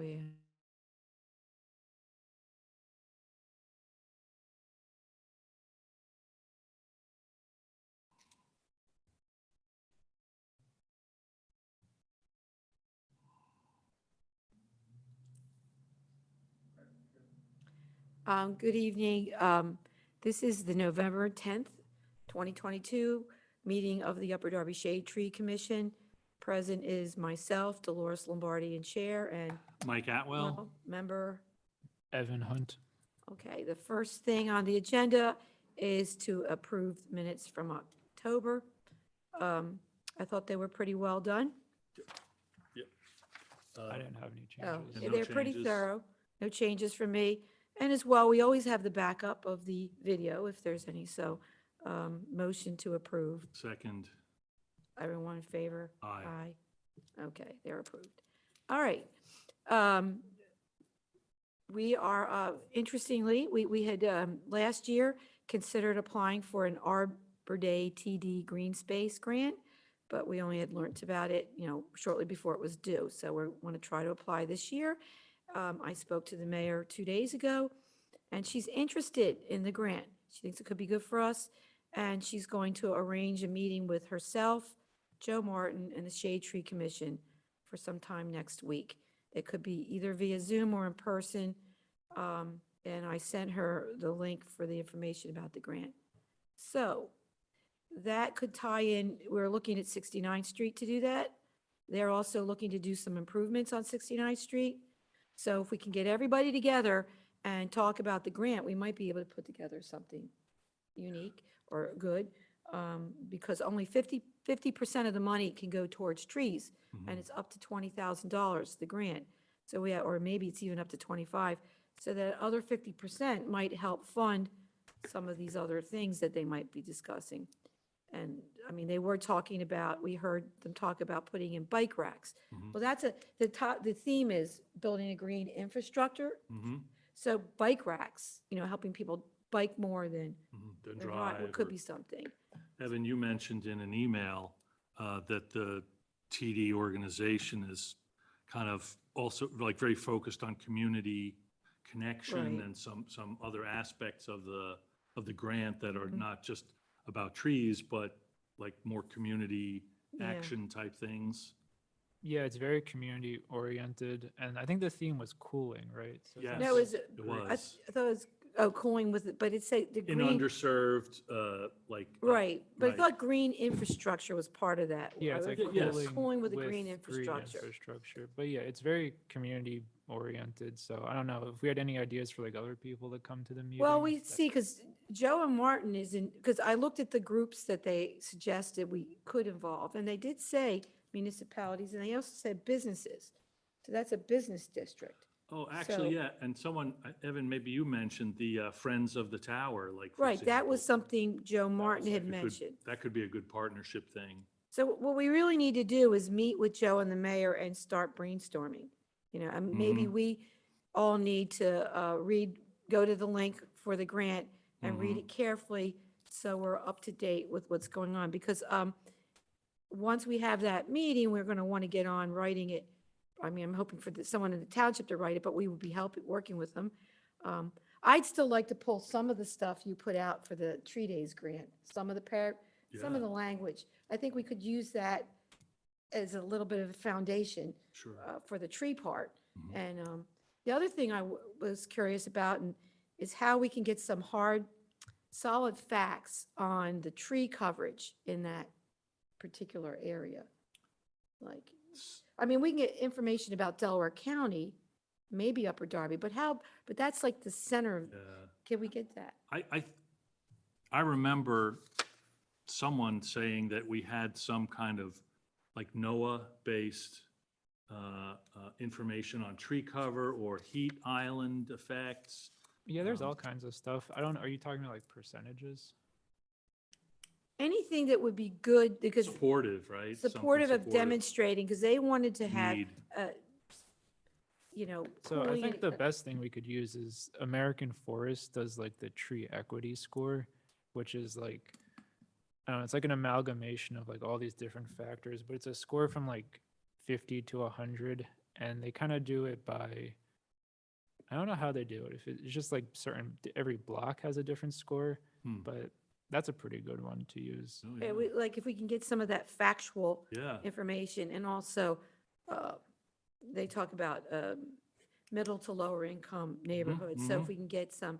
yeah. Good evening. This is the November 10th, 2022 meeting of the Upper Darby Shade Tree Commission. Present is myself, Dolores Lombardi, and Chair, and Mike Atwell. member. Evan Hunt. Okay, the first thing on the agenda is to approve minutes from October. I thought they were pretty well done. I didn't have any Oh, changes. And no they're pretty changes? thorough. No changes from me. And as well, we always have the backup of the video if there's any. So, motion to approve. Second, Everyone in favor? Aye. Okay, they're approved. All right. We are, interestingly, we had, last year considered applying for an Arbor Day TD Green Space grant, but we only had learnt about it, shortly before it was due. So we want to try to apply this year. I spoke to the mayor 2 days ago, and she's interested in the grant. She thinks it could be good for us, and she's going to arrange a meeting with herself, Joe Martin, and the Shade Tree Commission for some time next week. It could be either via Zoom or in person, and I sent her the link for the information about the grant. So that could tie in, we're looking at 69th Street to do that. They're also looking to do some improvements on 69th Street. So if we can get everybody together and talk about the grant, we might be able to put together something unique or good, because only 50% of the money can go towards trees, and it's up to $20,000, the grant. So or maybe it's even up to 25, so that other 50% might help fund some of these other things that they might be discussing. And, I mean, they were talking about, we heard them talk about putting in bike racks. Well, that's the theme is building a green infrastructure. So bike racks, helping people bike more than the than ride, drive. could or- be something. Evan, you mentioned in an email that the TD organization is kind of also like very focused on community connection Right. and some other aspects of the grant that are Mhm. not just about trees, but like more community Yeah. action type things. Yeah, it's very community oriented, and I think the theme was cooling, right? So Yes. it's No, like is it? It I was. I thought it was, cooling with it, but it said the In green, underserved, like. right, but I right. thought green infrastructure was part of that. Yeah, it's I like thought Yes. cooling, cooling with the green infrastructure. But yeah, it's very community oriented. So I don't know if we had any ideas for like other people that come to the meeting. Well, we that- see, because Joe and Martin is in, because I looked at the groups that they suggested we could involve, and they did say municipalities, and they also said businesses. So that's a business district. Oh, actually, So- yeah, and someone, Evan, maybe you mentioned the Friends of the Tower, like. for Right, that was example. something Joe Martin had That could- mentioned. That could be a good partnership thing. So what we really need to do is meet with Joe and the mayor and start brainstorming. And maybe we all need to go to the link for the grant and read it carefully so we're up to date with what's going on. Because once we have that meeting, we're going to want to get on writing it. I mean, I'm hoping for someone in the township to write it, but we would be working with them. I'd still like to pull some of the stuff you put out for the Tree Days grant, some of the some of Yeah. the language. I think we could use that as a little bit of a foundation Sure. for the tree part. And the other thing I was curious about is how we can get some hard, solid facts on the tree coverage in that particular area. Like, I mean, we can get information about Delaware County, maybe Upper Darby, but that's like the center of, Yeah. can we get that? I remember someone saying that we had some kind of like NOAA-based information on tree cover or heat island effects. Yeah, there's all kinds of stuff. Are you talking about like percentages? Anything that would be good, because Supportive, right? Something supportive of supportive. demonstrating, because they wanted to have, Need. So I cooling think the and- best thing we could use is American Forest does like the tree equity score, which is like, I don't know, it's like an amalgamation of like all these different factors, but it's a score from like 50 to 100. and they kind of do it by, I don't know how they do it. If it's just like every block has a different score, but that's a pretty good one to use. Oh, Yeah, like if we can get some of that factual Yeah. information, and also, they talk about, middle to lower income neighborhoods. So if we can get some,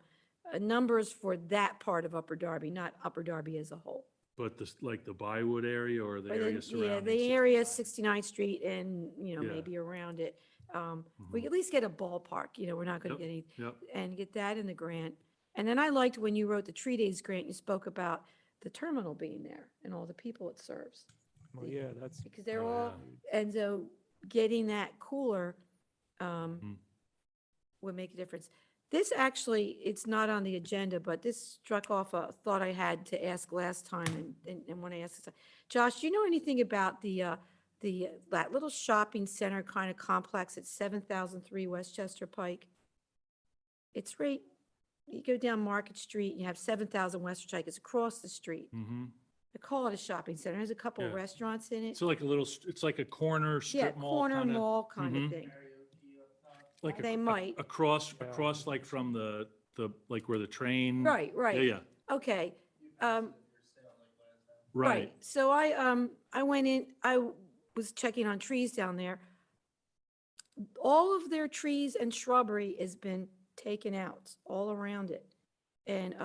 numbers for that part of Upper Darby, not Upper Darby as a whole. But this, like the Bywood area or the Or the- area Yeah, surrounding? the area 69th Street and, Yeah. maybe around it. We Mhm. can at least get a ballpark, we're not going to Yep, get any, Yep, and get that in the grant. And then I liked when you wrote the Tree Days grant, you spoke about the terminal being there and all the people it serves. Well, yeah, that's Because they're Oh, all, and so getting that cooler would make a difference. This actually, it's not on the agenda, but this struck off a thought I had to ask last time, and when I asked this, Josh, do you know anything about that little shopping center kind of complex at 7003 Westchester Pike? It's right, you go down Market Street, and you have 7000 Westchester Pike, it's across the street. mm-hmm. I call it a shopping center, there's a couple of Yeah. restaurants in it. So like a little, it's like a corner Yeah, strip mall corner kind of. mall kind of Mhm. thing. Like They might. across, Yeah. across like from like where the train. Right, right. Yeah, yeah, Okay. right. So I went in, I was checking on trees down there. All of their trees and shrubbery has been taken out all around it. And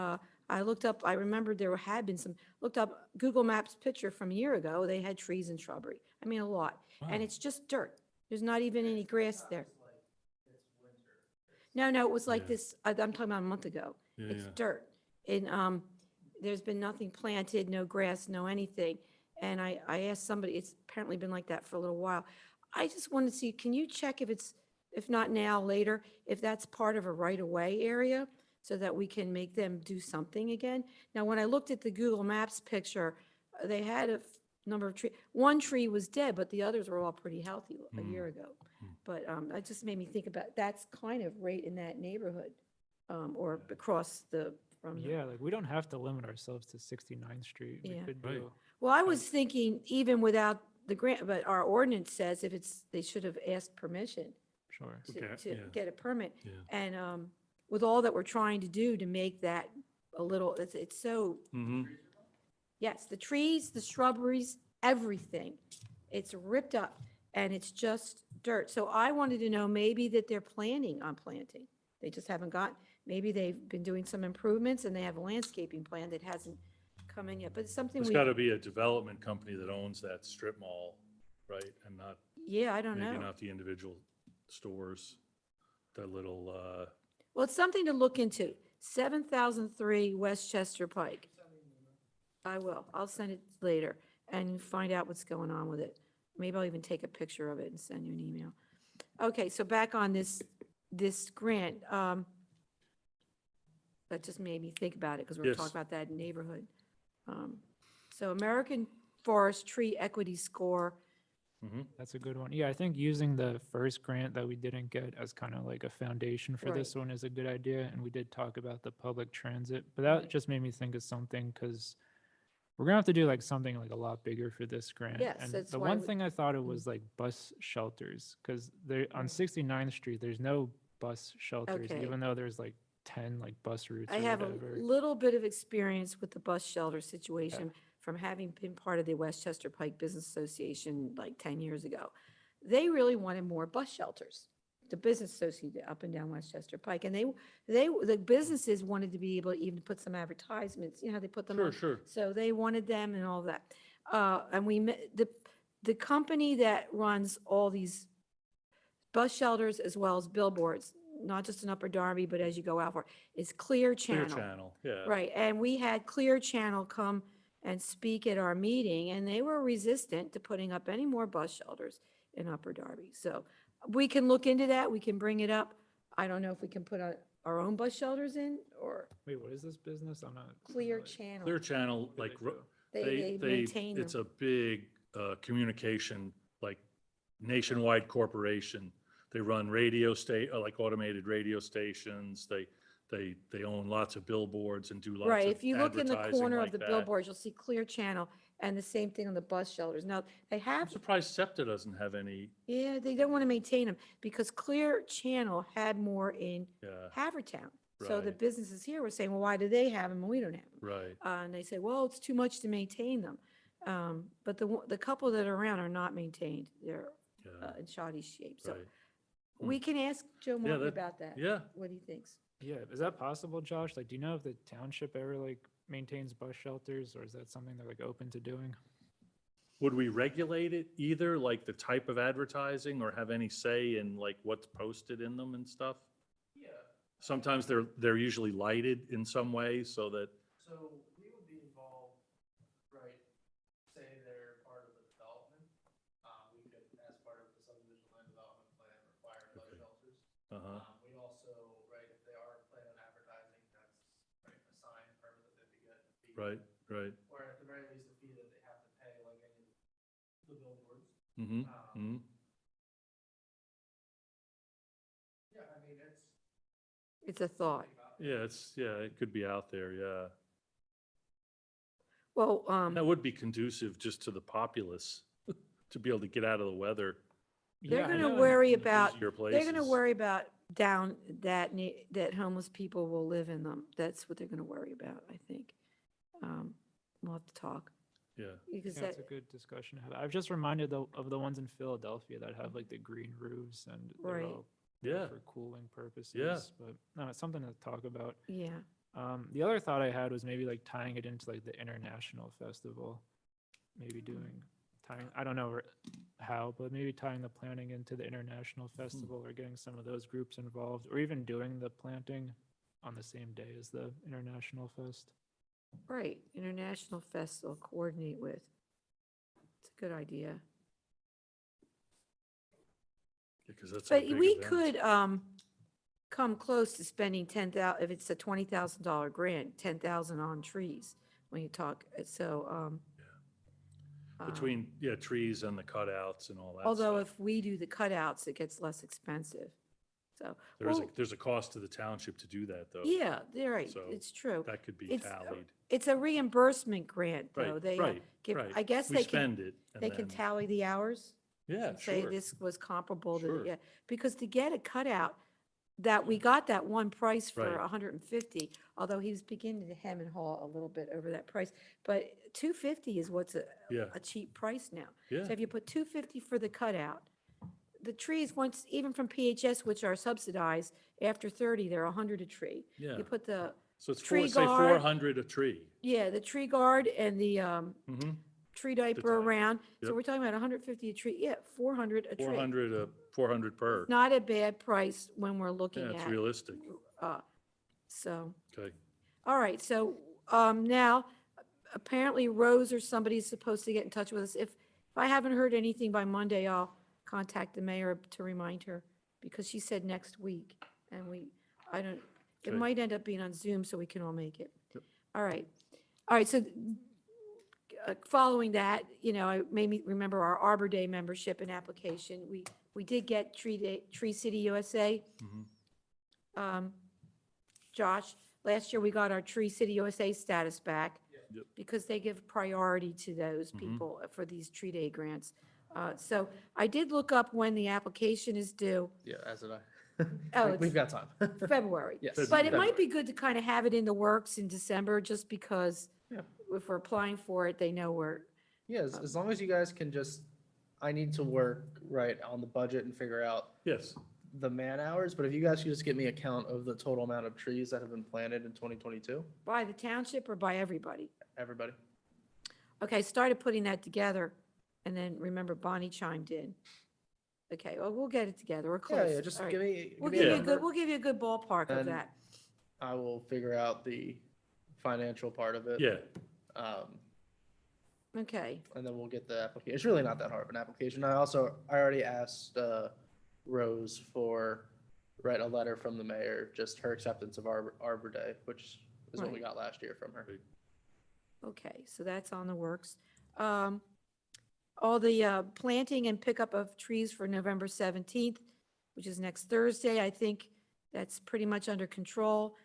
I looked up, I remembered there had been looked up Google Maps picture from a year ago. They had trees and shrubbery. I mean, a lot. And Wow. it's just dirt. There's not even any grass there. No, it was like Yeah. this, I'm talking about a month ago. Yeah, It's yeah. dirt. And there's been nothing planted, no grass, no anything. And I asked somebody, it's apparently been like that for a little while. I just wanted to see, can you check if not now, later, if that's part of a right-of-way area so that we can make them do something again? Now, when I looked at the Google Maps picture, they had a number of trees. One tree was dead, but the others were all pretty healthy a year ago. But that just made me think about, that's kind of right in that neighborhood, or across from the. yeah, like we don't have to limit ourselves to 69th Street. We Yeah. could Right. do, Well, I was thinking even without the grant, but our ordinance says if they should have asked permission sure. Okay, to yeah. get a permit. Yeah. And with all that we're trying to do to make that a little, it's so, Mm-hmm. yes, the trees, the shrubberies, everything. It's ripped up and it's just dirt. So I wanted to know maybe that they're planning on planting. They just haven't maybe they've been doing some improvements and they have a landscaping plan that hasn't come in yet, but it's something There's we, got to be a development company that owns that strip mall, right? And not, yeah, I don't maybe know. not the individual stores, the little, Well, it's something to look into. 7003 Westchester Pike. I will. I'll send it later and find out what's going on with it. Maybe I'll even take a picture of it and send you an email. Okay, so back on this grant, that just made me think about it because we're Yes. talking about that neighborhood. So American Forest Tree Equity Score, That's a good one. Yeah, I think using the first grant that we didn't get as kind of like a foundation for this one is a good idea. And we did talk about the public transit, but that Right. just made me think of something because we're gonna have to do like something like a lot bigger for this grant. Yes, And that's the why one we- thing I thought it was like bus shelters, because there on 69th Street, there's no bus shelters, Okay. even though there's like 10 like bus routes I or have a whatever. little bit of experience with the bus shelter situation from having been part of the Westchester Pike Business Association like 10 years ago. They really wanted more bus shelters, the business association up and down Westchester Pike. And the businesses wanted to be able to even put some advertisements, how they put them on. sure. So they wanted them and all that. And the company that runs all these bus shelters as well as billboards, not just in Upper Darby, but as you go out for, is Clear Clear Channel. Channel, yeah. Right, and we had Clear Channel come and speak at our meeting, and they were resistant to putting up any more bus shelters in Upper Darby. So we can look into that, we can bring it up. I don't know if we can put our own bus shelters in, or Wait, what is this business? I'm not. Clear familiar. Channel. Clear Channel, What do like, they do? They maintain it's them. a big communication, like nationwide corporation. They run like automated radio stations. They own lots of billboards and do lots of Right, if you look in the advertising corner like of the that. billboards, you'll see Clear Channel, And the same thing on the bus shelters. Now, they I'm have, surprised SEPTA doesn't have any, yeah, they don't want to maintain them because Clear Channel had more in yeah, Havertown. So the Right. businesses here were saying, well, why do they have them and we don't have them? right, And they say, well, it's too much to maintain them. But the couple that are around are not maintained. They're yeah, in shoddy shape. So right. we can ask Joe Martin that- about that. Yeah, What he thinks. Yeah, is that possible, Josh? Like, do you know if the township ever like maintains bus shelters, or is that something they're like open to doing? would we regulate it either, like the type of advertising, or have any say in like what's posted in them and stuff? Yeah, Sometimes they're usually lighted in some way so that, so we would be involved, right, say they're part of the development. We could, as part of the subdivision land development plan, require bus Okay. shelters. uh-huh, We also, right, if they are planning on advertising, that's, right, a sign permit that they'd be getting a fee. right, right. Or at the very least, a fee that they have to pay, like any of the billboards. Mm-hmm, Um, mm-hmm, Yeah, I mean, It's a thought. yeah, it could be out there, yeah. Well, That would be conducive just to the populace, to be able to get out of the weather. they're Yeah, I going know to in- worry in about, busier they're going to places. worry about down that homeless people will live in them. That's what they're going to worry about, I think. We'll have to talk Yeah, because Yeah, that, it's a good discussion to have. I've just reminded of the ones in Philadelphia that have like the green roofs and they're Right. all there Yeah. for cooling purposes. But no, it's something to talk about. yeah. The other thought I had was maybe like tying it into like the international festival, maybe tying, I don't know how, but maybe tying the planning into the international festival or getting some of those groups involved, or even doing the planting on the same day as the international fest. Right, International Festival, coordinate with. It's a good idea. because that's a But big we event. could, come close to spending 10,000, if it's a $20,000 grant, 10,000 on trees, when you talk, so, Between, yeah, trees and the cutouts and all that although stuff. if we do the cutouts, it gets less expensive, so. There's a, well, there's a cost to the township to do that, though. Yeah, you're right, So it's true. That could be It's, tallied. it's a reimbursement grant, though. Right, They right, give, right. I guess We they can, spend it and they can then- tally the hours. Yeah, And say sure. this was comparable to, Sure. yeah, because to get a cutout, that, we got that one price for Right. 150, although he was beginning to hem and haw a little bit over that price. But 250 is what's Yeah, a cheap price now. yeah, So if you put 250 for the cutout, the trees, once, even from PHS, which are subsidized, after 30, they're 100 a tree. yeah. You put the, So it's tree say guard- 400 a tree. yeah, the tree guard and the Mm-hmm. tree diaper diaper, around. So yep. we're talking about 150 a tree, yeah, 400 a tree. 400 per. Not a bad price when we're looking Yeah, at. it's realistic. So, Okay. all right, so now, apparently Rose or somebody's supposed to get in touch with us. If I haven't heard anything by Monday, I'll contact the mayor to remind her, because she said next week, and I don't, it Okay. might end up being on Zoom, so we can all make it. Yep. All right, so following that, it made me remember our Arbor Day membership and application. We did get Tree City USA. Mhm. Josh, last year we got our Tree City USA status back. Yep. Because they give priority to those Mhm. people for these tree day grants. So I did look up when the application is due, Yeah, as did I. Oh, We've got time. February. Yes. But it might be good to kind of have it in the works in December, just because Yeah. if we're applying for it, they know we're, Yeah, as long as you guys can just, I need to work right on the budget and figure out Yes, the man hours, but if you guys could just get me a count of the total amount of trees that have been planted in 2022, by the township or by everybody. everybody. Okay, I started putting that together, and then remember Bonnie chimed in. Okay, well, we'll get it together, we're Yeah, close. yeah, just All right. give me, We'll give give me you a a good, number. we'll give you a good ballpark of And- that. I will figure out the financial part of it. yeah, Okay, And then we'll get the application. It's really not that hard of an application. I already asked Rose for, write a letter from the mayor, just her acceptance of Arbor Day, which is what we Right. got last year from her. okay, so that's on the works. All the planting and pickup of trees for November 17th, which is next Thursday, I think that's pretty much under control.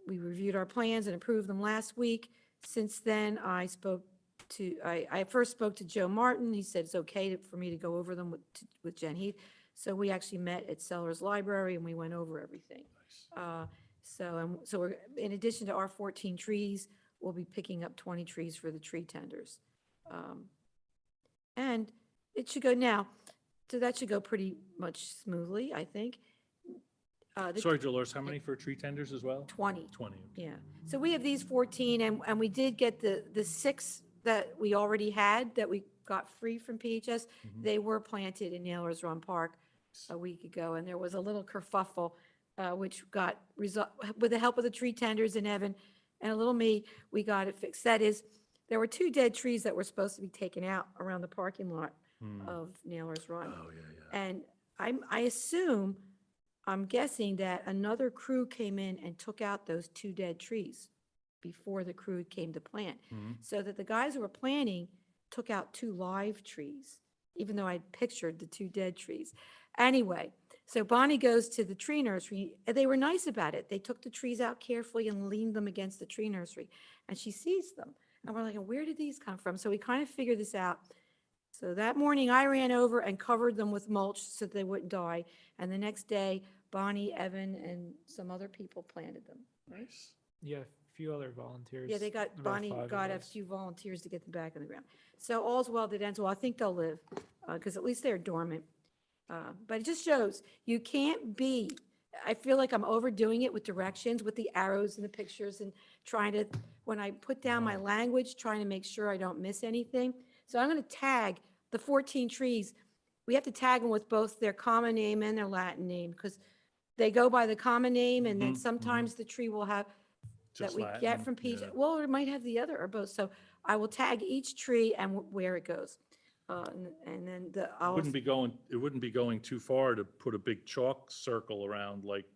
We reviewed our plans and approved them last week. Since then, I spoke I first spoke to Joe Martin. He said it's okay for me to go over them with Jen Heath. So we actually met at Sellers Library and we went over everything. So we're, in addition to our 14 trees, we'll be picking up 20 trees for the tree tenders. And it should go now, so that should go pretty much smoothly, I think. The Sorry, Dolores, how many for tree tenders as well? 20. 20. Yeah, so we have these 14, and we did get the 6 that we already had, that we got free from PHS. Mhm. They were planted in Nailers Run Park a week ago, and there was a little kerfuffle, which got with the help of the tree tenders and Evan and a little me, we got it fixed. That is, there were 2 dead trees that were supposed to be taken out around the parking lot Hmm. of Nailers Run. Oh, yeah. And I'm guessing that another crew came in and took out those 2 dead trees before the crew came to plant. Mhm. So that the guys who were planting took out 2 live trees, even though I'd pictured the 2 dead trees. Anyway, so Bonnie goes to the tree nursery, and they were nice about it. They took the trees out carefully and leaned them against the tree nursery, and she sees them. And we're like, where did these come from? So we kind of figured this out. So that morning, I ran over and covered them with mulch so they wouldn't die. And the next day, Bonnie, Evan, and some other people planted them. Nice. Yeah, a few other volunteers. Yeah, they got, about Bonnie 5 of got a us. few volunteers to get them back in the ground. So all's well that ends well. I think they'll live, because at least they're dormant. But it just shows, you can't be, I feel like I'm overdoing it with directions, with the arrows and the pictures and trying to, when I put down my language, trying to make sure I don't miss anything. So I'm going to tag the 14 trees. We have to tag them with both their common name and their Latin name, because they go by the common name, and then Mhm, mhm. sometimes the tree will have, that Just we get Latin, from PJ, yeah. well, it might have the other or both. So I will tag each tree and where it goes. And then It wouldn't be going too far to put a big chalk circle around like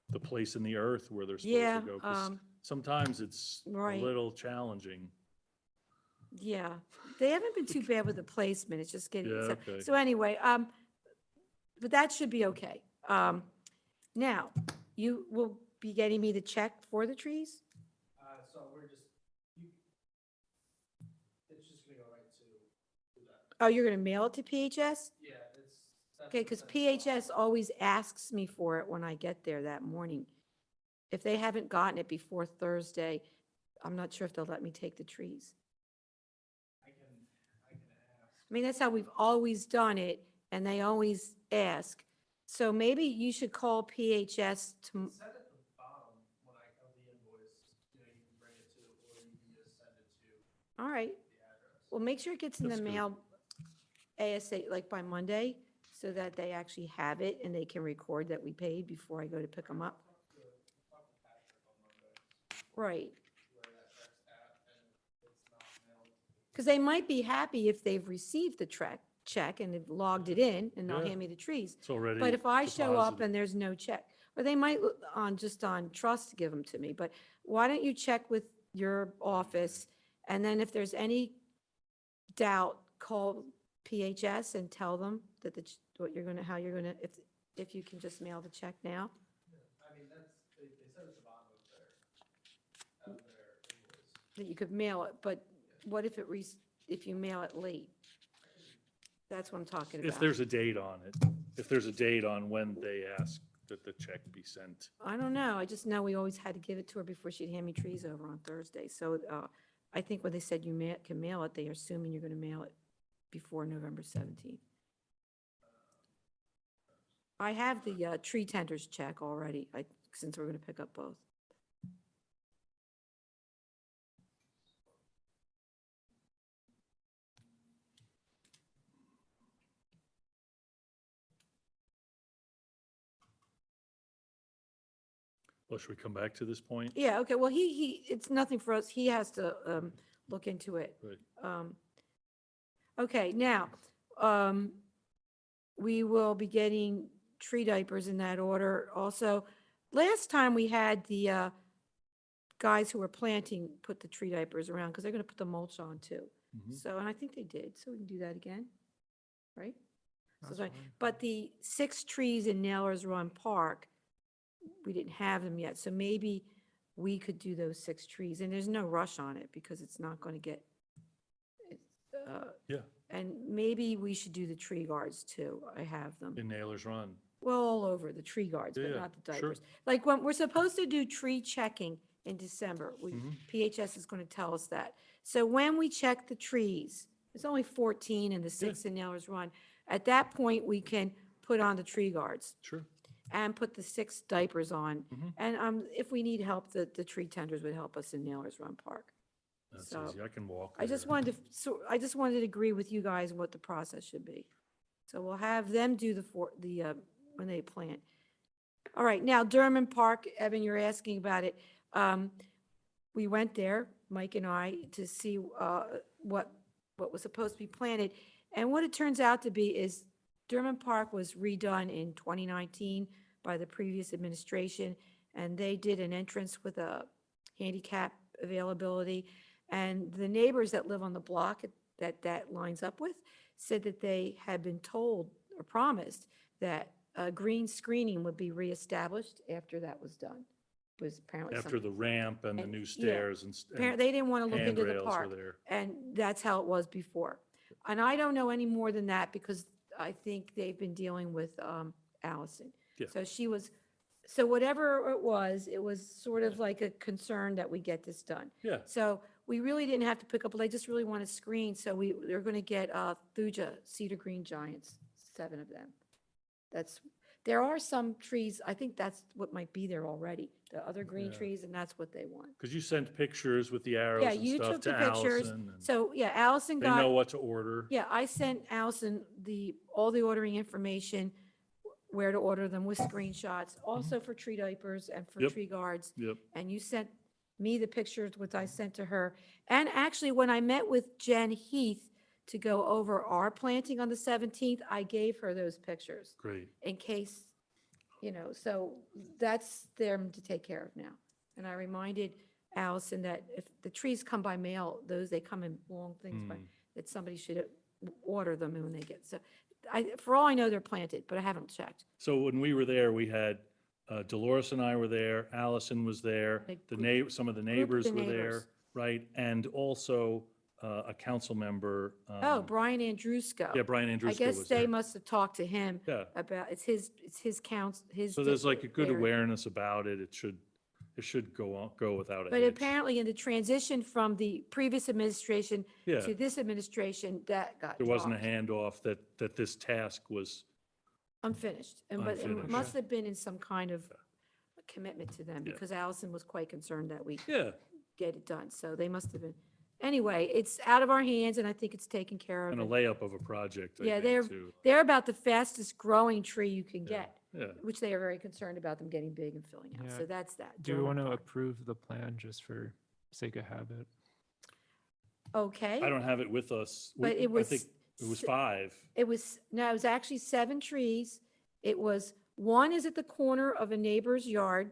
the place in the earth where they're Yeah, supposed to go. 'Cause sometimes it's a right. little challenging. Yeah, they haven't been too bad with the placement, it's just getting, Yeah, so, okay. so anyway, but that should be okay. Now, you will be getting me the check for the trees? So we're just, it's just gonna go right to that. Oh, you're gonna mail it to PHS? Yeah, that's. Okay, because PHS always asks me for it when I get there that morning. If they haven't gotten it before Thursday, I'm not sure if they'll let me take the trees. I can ask. I mean, that's how we've always done it, and they always ask. So maybe you should call PHS to, Set at the bottom when of the invoice, you can bring it to, or you can just send it to all right, the address. well, make sure it gets in the That's good. mail ASA, like by Monday, so that they actually have it and they can record that we paid before I go to pick them up. Talk to Patrick on Monday, Right, where that check's at, and if it's not mailed. because they might be happy if they've received the check and they've logged it in and they'll Yeah. hand me the trees. It's already But if I show up deposited. and there's no check, or they might just on trust give them to me, but why don't you check with your office? And then if there's any doubt, call PHS and tell them that how you're gonna, if you can just mail the check now. I mean, they said at the bottom of their invoice. That you could mail it, but what if if you mail it late? That's what I'm talking about. If there's a date on it, if there's a date on when they ask that the check be sent. I don't know, I just know we always had to give it to her before she'd hand me trees over on Thursday, so, I think when they said you can mail it, they're assuming you're gonna mail it before November 17th. I have the, tree tenders check already, since we're gonna pick up both. Well, should we come back to this point? Yeah, okay, well, it's nothing for us, he has to, look into it. Right. Okay, now, we will be getting tree diapers in that order also. Last time we had the guys who were planting put the tree diapers around, because they're gonna put the mulch on too. Mhm. So, and I think they did, so we can do that again, right? So That's sorry. fine. But the 6 trees in Nailers Run Park, we didn't have them yet, so maybe we could do those 6 trees, and there's no rush on it, because it's not gonna get, Yeah, And maybe we should do the tree guards too. I have them. in Naylor's Run. Well, all over, the tree guards, Yeah, but yeah, not the sure. diapers. Like when we're supposed to do tree checking in December, Mhm. PHS is going to tell us that. So when we check the trees, it's only 14 and the 6 in Nailers Run. At that point, we can put on the tree guards Sure. and put the 6 diapers on. Mhm. And if we need help, the tree tenders would help us in Nailers Run Park. That's So, easy. I can walk I just there. wanted to, so I just wanted to agree with you guys what the process should be. So we'll have them do when they plant. All right, now Durham Park, Evan, you're asking about it. We went there, Mike and I, to see what was supposed to be planted. And what it turns out to be is Durham Park was redone in 2019 by the previous administration, and they did an entrance with a handicap availability. And the neighbors that live on the block that lines up with said that they had been told or promised that green screening would be reestablished after that was done. Was apparently After something. the ramp and the And- new yeah. stairs and Apparently, they didn't want to look into the handrails were park. there. And that's how it was before. And I don't know any more than that because I think they've been dealing with Allison. Yeah. So whatever it was sort of like a concern that we get this done. Yeah, So we really didn't have to pick up, they just really want to screen, so they're going to get Thuja cedar green giants, 7 of them. There are some trees, I think that's what might be there already, the other green Yeah. trees, and that's what they want. because you sent pictures with the arrows Yeah, and you stuff took to the pictures, Allison. and so, yeah, Allison They know got, what to order. yeah, I sent Allison all the ordering information, where to order them with screenshots, also for tree diapers and for Mm-hmm. Yep. tree guards. Yep. And you sent me the pictures, which I sent to her. And actually, when I met with Jen Heath to go over our planting on the 17th, I gave her those pictures Great. in case, so that's them to take care of now. And I reminded Allison that if the trees come by mail, they come in long things, Hmm. that somebody should order them when they get, so for all I know, they're planted, but I haven't checked. So when we were there, we had Dolores and I were there, Allison was there, some of the neighbors the were there, neighbors. right? And also a council member. Oh, Brian Andrusko. Yeah, Brian I Andruska guess was they there. must have talked to him Yeah, about, it's his council, his. so there's like a good area. awareness about it. It should go without a But hitch. apparently in the transition from the previous administration Yeah, to this administration, that got there wasn't a dropped, handoff that this task was, unfinished. But it Unfinished. must have been in some kind of commitment to them Yeah. because Allison was quite concerned that we yeah, get it done. So they must have been, anyway, it's out of our hands and I think it's taken care of. and a and layup of a project, I Yeah, think, too. They're about the fastest growing tree you can Yeah. get, Yeah, which they are very concerned about them getting big and filling out. Yeah. So that's that. Do you Durham want to Park. approve the plan just for sake of habit? Okay. I don't have it with us. But it I was think it was s- 5. It was actually 7 trees. It was, 1 is at the corner of a neighbor's yard.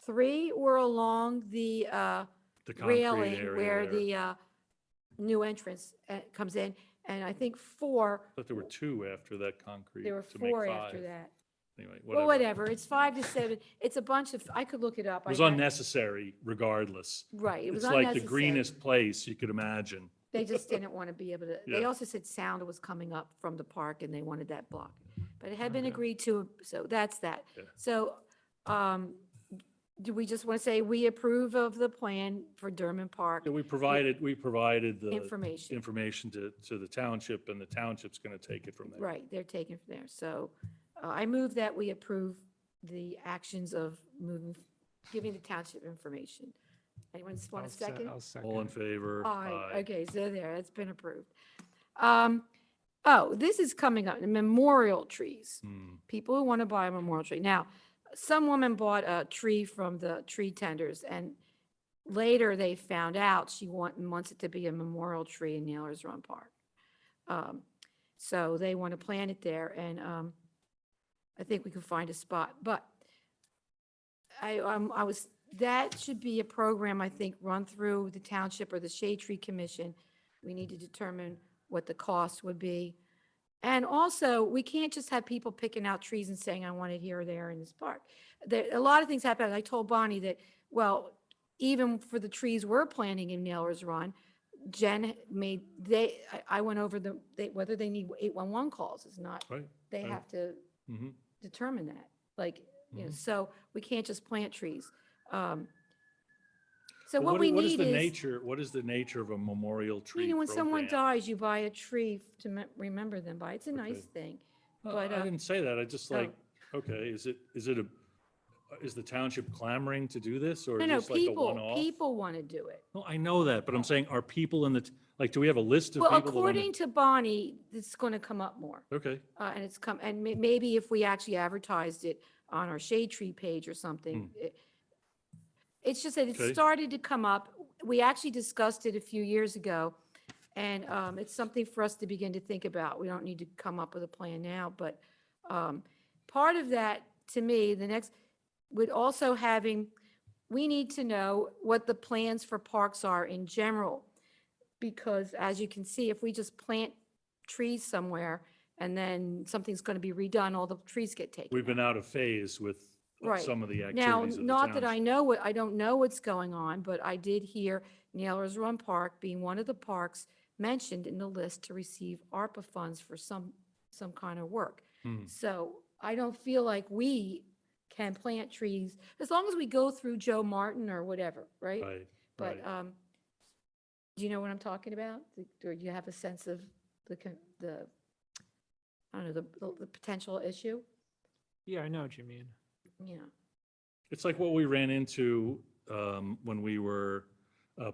3 were along the The concrete railing area where there. the new entrance comes in. And I think 4, But there were 2 after that concrete there were to make 4 after 5. that. Anyway, Well, whatever. It's 5 to 7. It's a bunch of, I could look it up. It was I had- unnecessary regardless. Right, it was It's like the unnecessary. greenest place you could imagine. They just didn't want to be able to, they Yeah. also said sound was coming up from the park and they wanted that blocked. But it had been Okay. agreed to, so that's that. Yeah. So, do we just want to say we approve of the plan for Durham Park Yeah, we provided the information? information to the township, and the township's going to take it from there. Right, they're taken from there. So, I move that we approve the actions of giving the township information. Anyone want I'll a se- second? I'll second. All in favor? Aye, Aye. okay, so there, it's been approved. This is coming up, the memorial trees. Hmm. People who want to buy a memorial tree. Now, some woman bought a tree from the tree tenders, and later they found out she wants it to be a memorial tree in Nailers Run Park. So they want to plant it there, and I think we can find a spot. But that should be a program, I think, run through the township or the Shade Tree Commission. We need to determine what the cost would be. And also, we can't just have people picking out trees and saying, I want it here or there in this park. A lot of things happen. I told Bonnie that, well, even for the trees we're planting in Nailers Run, Jen made, I went over whether they need 811 calls is not, Right. they Right. have to Hmm. determine that. Like, you know, Mhm. so we can't just plant trees. So But what we what is need the is, nature, what is the nature of a memorial tree when someone program? dies, you buy a tree to remember them by. It's a nice Okay. thing. No, But, I didn't say that. I just oh. like, okay, is the township clamoring to do this or No, is no, this like a one-off? people want to do it. No, I know that, but I'm Oh. saying, are people in the, like, do we have a list of Well, people that want according to Bonnie, it's going to come up more. Okay, And it's come, and maybe if we actually advertised it on our shade tree page or something. It's just that it Okay. started to come up. We actually discussed it a few years ago. And it's something for us to begin to think about. We don't need to come up with a plan now, but part of that, to me, the next, with also having, we need to know what the plans for parks are in general. Because as you can see, if we just plant trees somewhere and then something's going to be redone, all the trees get taken we've been out. out of phase with Right. some of the Now, activities of the not that I township. know what, I don't know what's going on, but I did hear Nailers Run Park being one of the parks mentioned in the list to receive ARPA funds for some kind of work. Hmm. So I don't feel like we can plant trees, as long as we go through Joe Martin or whatever, right? Right, But, right. do you know what I'm talking about? Or you have a sense of the, I don't know, the potential issue? Yeah, I know what you mean. Yeah. It's like what we ran into when we were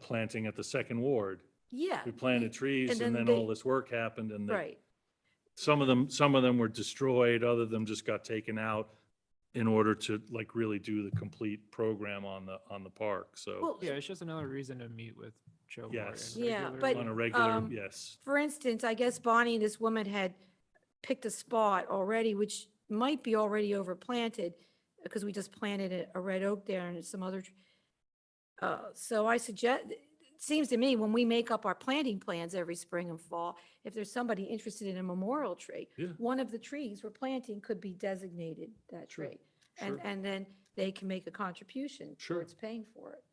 planting at the second ward. Yeah. We planted trees and and then then all they- this work happened and Right. some of them were destroyed, other of them just got taken out in order to like really do the complete program on the park. So Well, Yeah, it's just another reason to meet with Joe Yes. Martin Yeah, but, regularly. on a regular, um, yes. for instance, I guess Bonnie and this woman had picked a spot already, which might be already overplanted, because we just planted a red oak there and some other. So I suggest, it seems to me, when we make up our planting plans every spring and fall, if there's somebody interested in a memorial tree, Yeah. one of the trees we're planting could be designated that Sure, tree. sure. And then they can make a contribution Sure. towards paying for it.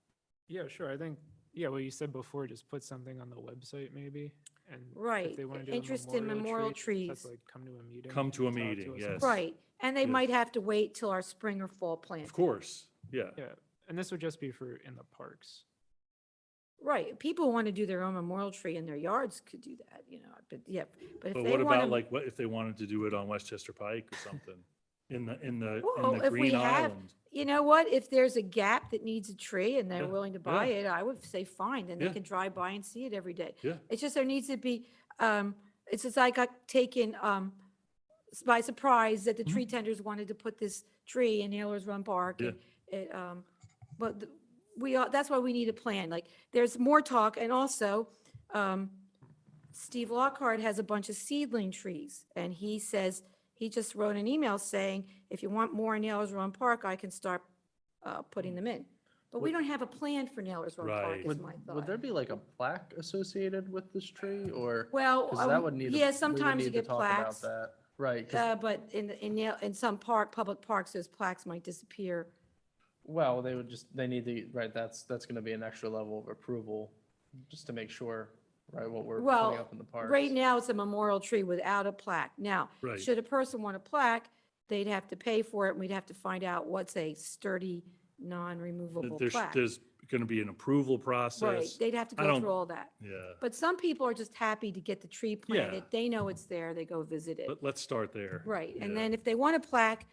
Yeah, sure. I think, yeah, what you said before, just put something on the website maybe. And Right, if they want to do interest a in memorial tree, that's trees. like come to a meeting. Come to a and talk meeting, us yes. about it. Right, and they Yes. might have to wait till our spring or fall planting. Of course, yeah. Yeah, and this would just be for in the parks. Right, people want to do their own memorial tree in their yards could do that, you know, but yeah, but if But they what want about to. like, what if they wanted to do it on Westchester Pike or something? In Well, the if we Green have- Island? You know what, if there's a gap that needs a tree and they're Yeah, willing to buy yeah. it, I would say fine, then they Yeah. can drive by and see it every day. Yeah. It's just there needs to be, it's just I got taken, by surprise that the tree tenders wanted to put this tree in Nailers Run Park. Yeah. And it, but that's why we need a plan. Like, there's more talk, and also, Steve Lockhart has a bunch of seedling trees, and he says, he just wrote an email saying, if you want more in Nailers Run Park, I can start putting them in. But we don't have a plan for Nailers Run Park, Right. is Would, my would there thought. be like a plaque associated with this tree or? Well, Because that would need. yeah, we would sometimes you need to get talk about plaques, that. Right, 'cause- but in some public parks, those plaques might disappear. well, they would just, they need to, right, that's gonna be an extra level of approval, just to make sure, right, what we're putting Well, up in the parks. right now, it's a memorial tree without a plaque. Now, Right. should a person want a plaque, they'd have to pay for it, and we'd have to find out what's a sturdy, non-removable plaque. There's going to be an approval Right, process. they'd have to I go don't- through all that. Yeah, But some people are just happy to get the tree planted. They know it's there, they go visit it. but let's start there. Right, and Yeah. then if they want a plaque,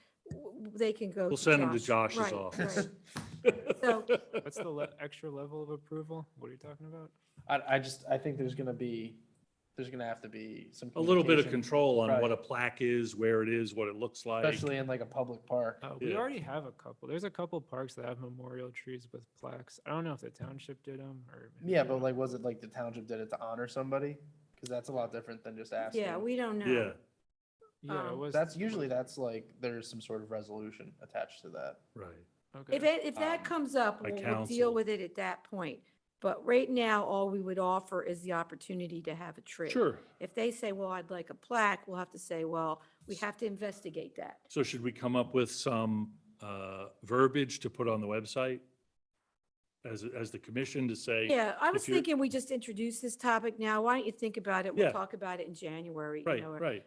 they can go We'll to send them to Josh. Josh's Right, office. right. So, What's the extra level of approval? What are you talking about? I think there's gonna have to be some. A little bit of communication, control on what Right. a plaque is, where it is, what it looks like. especially in like a public park. We Yeah. already have a couple. There's a couple parks that have memorial trees with plaques. I don't know if the township did them or. maybe Yeah, they but don't. like, was it like the township did it to honor somebody? Because that's a lot different than just asking. yeah, we don't know. Yeah, Yeah, it was. That's usually, that's like, there's some sort of resolution attached to that. right. Okay. If that comes up, by we'll council. deal with it at that point. But right now, all we would offer is the opportunity to have a tree. Sure. If they say, well, I'd like a plaque, we'll have to say, well, we have to investigate that. So should we come up with some verbiage to put on the website? as the commission to say. Yeah, I was if you're- thinking we just introduce this topic now. Why don't you think about it? We'll Yeah. talk about it in January, you Right, know, or, right.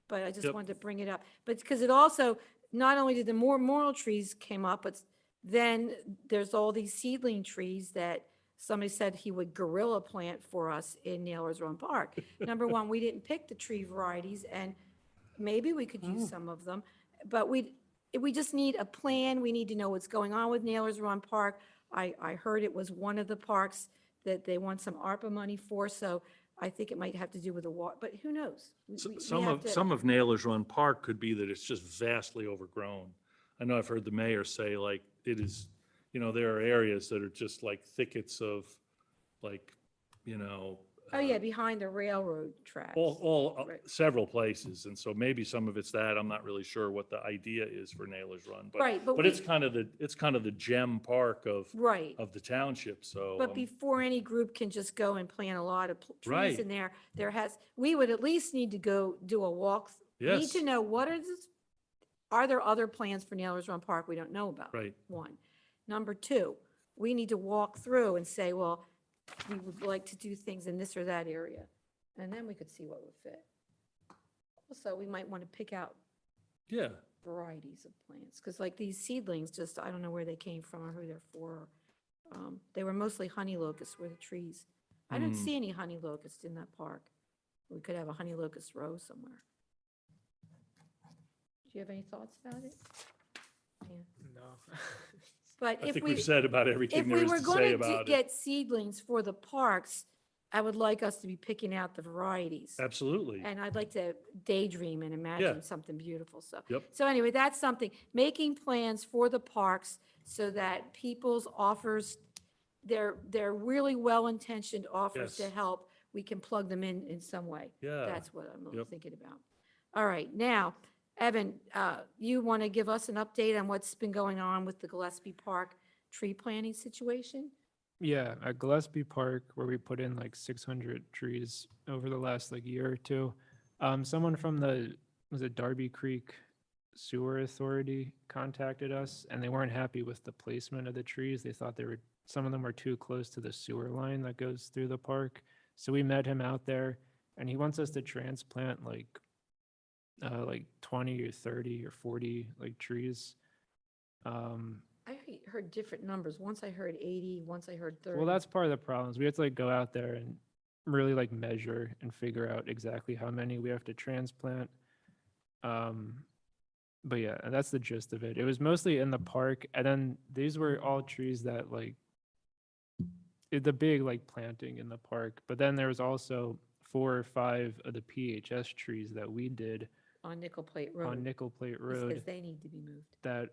But I just Yep. wanted to bring it up. But because it also, not only did the more moral trees came up, but then there's all these seedling trees that somebody said he would gorilla plant for us in Nailers Run Park. Number one, we didn't pick the tree varieties, and maybe we could use some of them, but we just need a plan. We need to know what's going on with Nailers Run Park. I heard it was one of the parks that they want some ARPA money for, so I think it might have to do with the water, but who knows? We Some have of, to- some of Nailers Run Park could be that it's just vastly overgrown. I know I've heard the mayor say like it is, there are areas that are just like thickets of like, Oh, yeah, behind the railroad tracks. Right. several places. And so maybe some of it's that. I'm not really sure what the idea is for Nailers Run, Right, but but we- it's kind of the gem park Right. of the township. So, But before any group can just go and plant a lot of trees Right. in there, we would at least need to go do a walk. Need Yes. to know are there other plans for Nailers Run Park we don't know about? Right. One. Number two, we need to walk through and say, well, we would like to do things in this or that area. And then we could see what would fit. Also, we might want to pick out yeah. varieties of plants, because like these seedlings, I don't know where they came from or who they're for. They were mostly honey locusts were the trees. I don't Mm. see any honey locusts in that park. We could have a honey locust row somewhere. Do you have any thoughts about it? Yeah. No. But I if think we, we've said about if everything there we is were to going say to about it. get seedlings for the parks, I would like us to be picking out the varieties. Absolutely. And I'd like to daydream and imagine something beautiful, so. Yep. So anyway, that's something, making plans for the parks so that people's offers, they're really well-intentioned offers to Yes. help, we can plug them in some way. Yeah. That's what I'm Yep. thinking about. All right, now, Evan, you want to give us an update on what's been going on with the Gillespie Park tree planting situation? Yeah, at Gillespie Park, where we put in like 600 trees over the last like year or two, someone from was it Darby Creek Sewer Authority contacted us, and they weren't happy with the placement of the trees. They thought some of them were too close to the sewer line that goes through the park. So we met him out there, and he wants us to transplant like 20 or 30 or 40 like trees. I heard different numbers. Once I heard 80, once I heard 30. Well, that's part of the problems. We have to like go out there and really like measure and figure out exactly how many we have to transplant. But yeah, that's the gist of it. It was mostly in the park, and then these were all trees that like the big like planting in the park. But then there was also 4 or 5 of the PHS trees that we did On Nickel Plate Road. on Nickel Plate Road. Because they need to be moved. That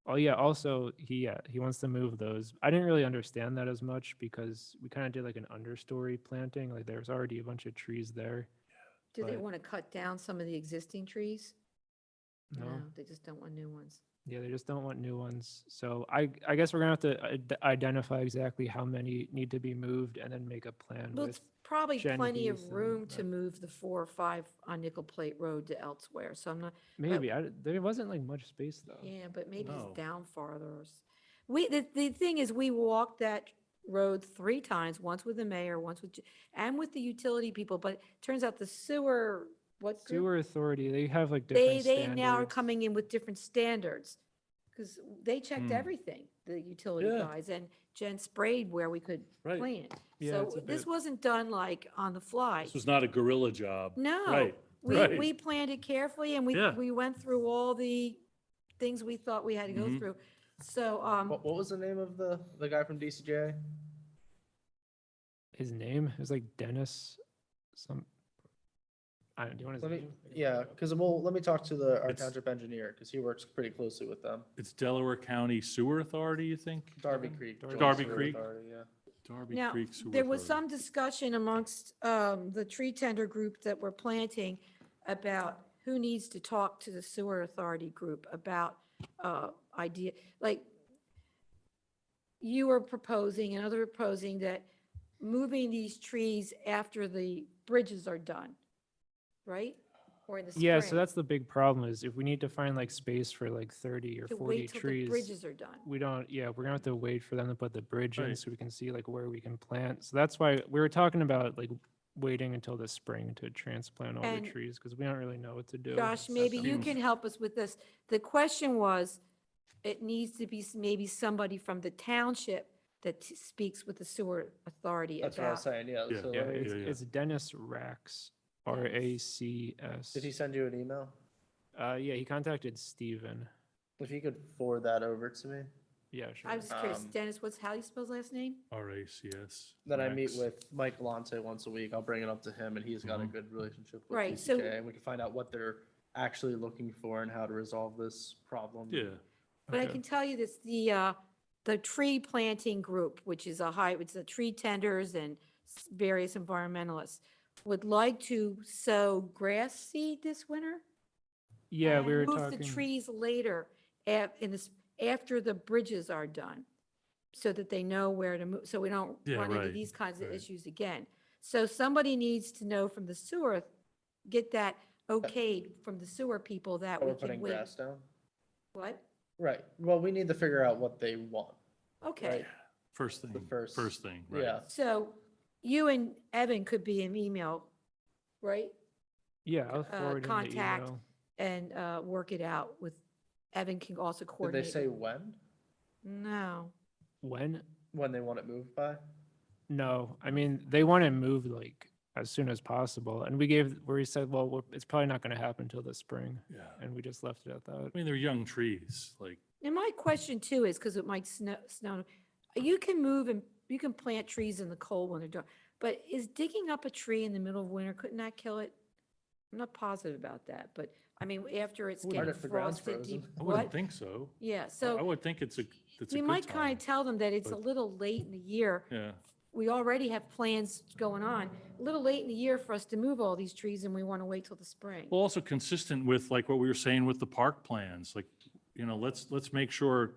also he wants to move those. I didn't really understand that as much because we kind of did like an understory planting, like there's already a bunch of trees there. Do they Right. want to cut down some of the existing trees? No, They just don't want new ones. yeah, they just don't want new ones. So I guess we're gonna have to identify exactly how many need to be moved and then make a plan Well, with. it's probably plenty of Genevieve and room to that. move the 4 or 5 on Nickel Plate Road to elsewhere, so I'm not, Maybe there wasn't like much space though. yeah, but maybe No. it's down farther. The thing is, we walked that road 3 times, once with the mayor, once and with the utility people, but it turns out the sewer, what group? Sewer Authority, they have like They different now are standards. coming in with different standards, because they checked Hmm. everything, the utility Yeah. guys, and Jen sprayed where we could Right. plant. Yeah, it's So a this bit- wasn't done like on the fly. This was not a guerrilla job. No, Right. we right. planned it carefully, and Yeah. we went through all the things we thought we had to go Mhm. through. So, What was the name of the guy from DCJ? His name is like Dennis. Do you want his Let me, name? I can yeah, look it up. because let me talk to our It's- township engineer, because he works pretty closely with them. It's Delaware County Sewer Authority, you think? Darby Creek. Darby Joint Creek. Sewer Creek. Authority, yeah. Darby now, Creek Sewer there was Authority. some discussion amongst the tree tender group that were planting about who needs to talk to the sewer authority group about idea, like you were proposing and others were proposing that moving these trees after the bridges are done, right? or in the spring. Yeah, so that's the big problem is if we need to find like space for like 30 or To 40 wait till the trees, bridges are done. we don't, yeah, we're gonna have to wait for them to put the bridge in Right. so we can see like where we can plant. So that's why we were talking about like waiting until the spring to transplant all And the trees because we don't really know what to do. Josh, at maybe the you moment. can help us with this. The question was, it needs to be maybe somebody from the township that speaks with the sewer authority That's what I was about. saying, yeah. Yeah, So Yeah, let me- it's Dennis Rax, RACS. Did he send you an email? Yeah, he contacted Steven. If you could forward that over to me, Yeah, sure. I was just curious, Um, Dennis, how do you spell his last name? RACS. then I meet Max. with Mike Galante once a week. I'll bring it up to him and he's got a Mhm. good relationship with Right, so- TCK. And we can find out what they're actually looking for and how to resolve this problem. Yeah, But I Okay. can tell you this, the tree planting group, which is it's the tree tenders and various environmentalists, would like to sow grass seed this winter. Yeah, and we were move talking. the trees later after the bridges are done, so that they know where to move, so we don't Yeah, run into right, these kinds of right. issues again. So somebody needs to know from the sewer, get that okayed from the sewer people that Oh, we we're can putting wait. grass down? What? Right. Well, we need to figure out what they want. Okay, Right. first thing, first- first thing, right. Yeah. so you and Evan could be in email, right? Yeah, I'll forward him the contact email. And work it out with, Evan can also Did they coordinate. say with- when? No, When? When they want it moved by? No, I mean, they want to move like as soon as possible. And we gave, where he said, well, it's probably not going to happen until the spring. Yeah, And we just left it at that. I mean, they're young trees, like, and my question too is, because it might snow, you can move and you can plant trees in the cold when they're done, but is digging up a tree in the middle of winter, couldn't that kill it? I'm not positive about that, but I mean, after it's Aren't getting if the ground's frosted deep, frozen? I wouldn't what? think so. Yeah, I so would think it's a we good might kind time. of tell them that it's a but- little late in the year. Yeah, We already have plans going on, a little late in the year for us to move all these trees and we want to wait till the spring. well, also consistent with like what we were saying with the park plans, like, let's make sure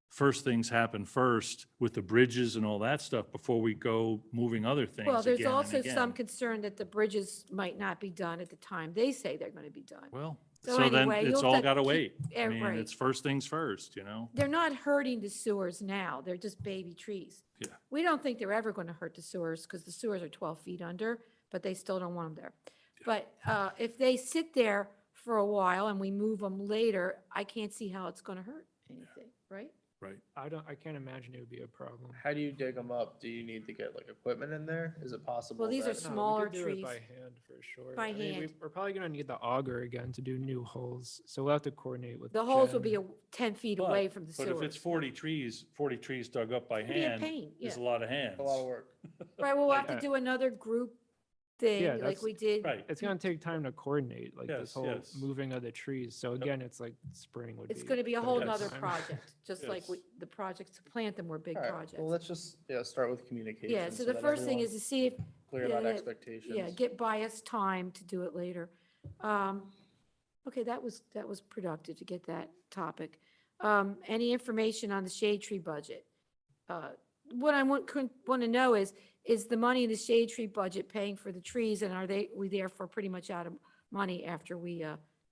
first things happen first with the bridges and all that stuff before we go moving other things Well, there's again and also some again. concern that the bridges might not be done at the time they say they're going to be done. Well, So so then anyway, it's you'll all have to got to keep- wait. Yeah, I mean, right. it's first things first, They're not hurting the sewers now, they're just baby trees. Yeah. We don't think they're ever going to hurt the sewers because the sewers are 12 feet under, but they still don't want them there. But if they sit there for a while and we move them later, I can't see how it's going to hurt anything, right? Right. I can't imagine it would be a problem. How do you dig them up? Do you need to get like equipment in there? Is it possible? Well, these are that- No, we smaller could do it trees. by hand for sure. By I mean, hand. we're probably gonna need the auger again to do new holes, so we'll have to coordinate with. The holes will Jen. be 10 feet away from the But if it's sewers. 40 trees dug up by It'd be a hand, pain, is a yeah. lot of hands. A lot of work. Right, we'll have to Yeah. do another group Yeah, thing like that's- we did. Right. It's gonna take time to coordinate, like Yes, this whole yes. moving of the trees. So again, it's like spring would be. It's going to be a the whole best nother time. project, just like Yes. the projects to plant them were big All right, projects. well, let's just, start with communication. Yeah, so the that first thing is everyone's to see if, Clear about yeah, expectations. yeah, get bias time to do it later. Okay, that was productive to get that topic. Any information on the shade tree budget? What I want to know is the money in the shade tree budget paying for the trees, and we therefore pretty much out of money after we